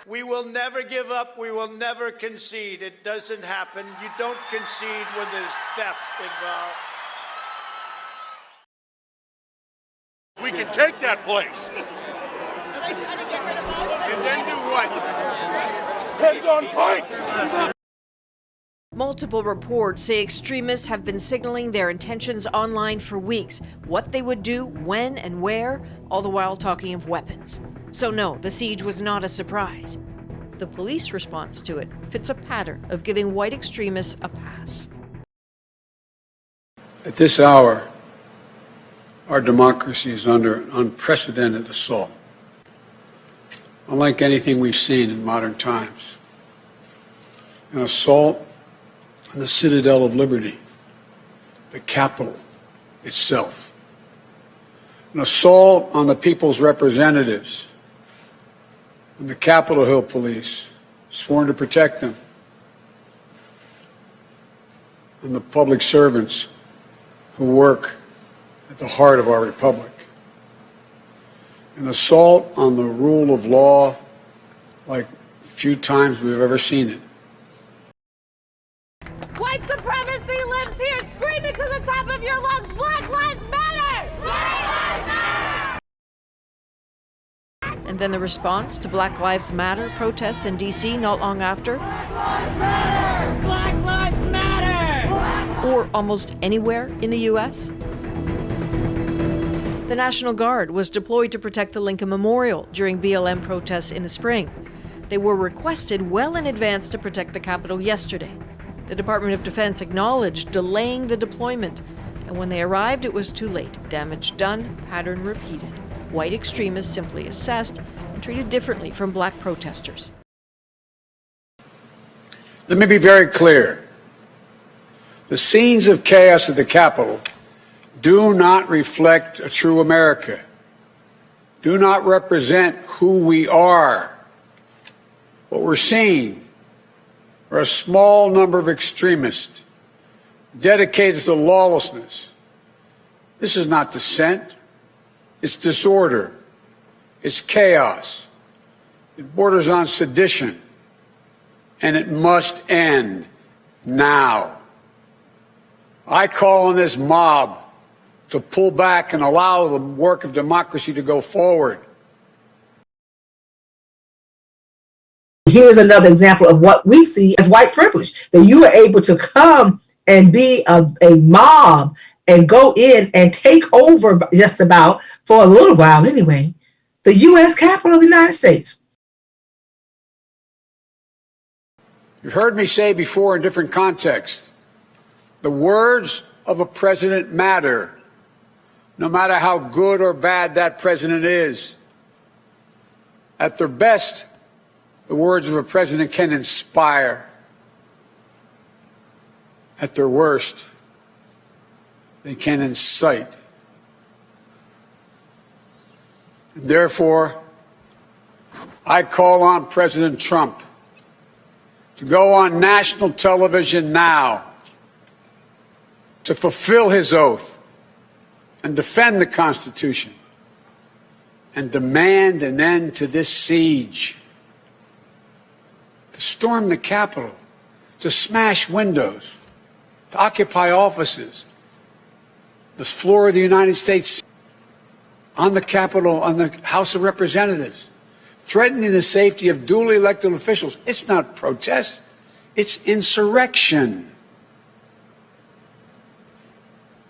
We will never give up. We will never concede. It doesn't happen. You don't concede when there's theft involved. We can take that place. And then do what? Heads on pike. Multiple reports say extremists have been signaling their intentions online for weeks, what they would do, when and where, all the while talking of weapons. So no, the siege was not a surprise. The police response to it fits a pattern of giving white extremists a pass. At this hour, our democracy is under an unprecedented assault, unlike anything we've seen in modern times. An assault on the citadel of liberty, the Capitol itself. An assault on the people's representatives and the Capitol Hill police, sworn to protect them, and the public servants who work at the heart of our republic. An assault on the rule of law like few times we've ever seen it. White supremacy lives here, screaming to the top of your lungs, Black Lives Matter! Black Lives Matter! And then the response to Black Lives Matter protests in D.C. not long after. Black Lives Matter! Black Lives Matter! Or almost anywhere in the U.S. The National Guard was deployed to protect the Lincoln Memorial during BLM protests in the spring. They were requested well in advance to protect the Capitol yesterday. The Department of Defense acknowledged delaying the deployment, and when they arrived, it was too late. Damage done, pattern repeated. White extremists simply assessed and treated differently from black protesters. Let me be very clear. The scenes of chaos at the Capitol do not reflect a true America, do not represent who we are. What we're seeing are a small number of extremists dedicated to lawlessness. This is not dissent. It's disorder. It's chaos. It borders on sedition. And it must end now. I call on this mob to pull back and allow the work of democracy to go forward. Here's another example of what we see as white privilege, that you are able to come and be a mob and go in and take over just about, for a little while anyway, the U.S. Capitol of the United States. You've heard me say before in different contexts, the words of a president matter, no matter how good or bad that president is. At their best, the words of a president can inspire. At their worst, they can incite. And therefore, I call on President Trump to go on national television now to fulfill his oath and defend the Constitution and demand an end to this siege. To storm the Capitol, to smash windows, to occupy offices, the floor of the United States, on the Capitol, on the House of Representatives, threatening the safety of duly elected officials. It's not protest, it's insurrection.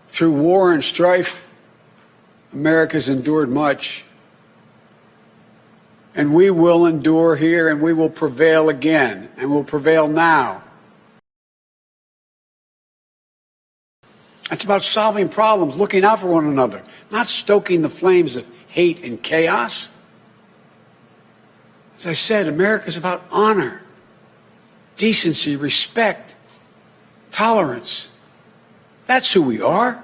Through war and strife, America's endured much. And we will endure here, and we will prevail again, and we'll prevail now. It's about solving problems, looking out for one another, not stoking the flames of hate and chaos. As I said, America's about honor, decency, respect, tolerance. That's who we are.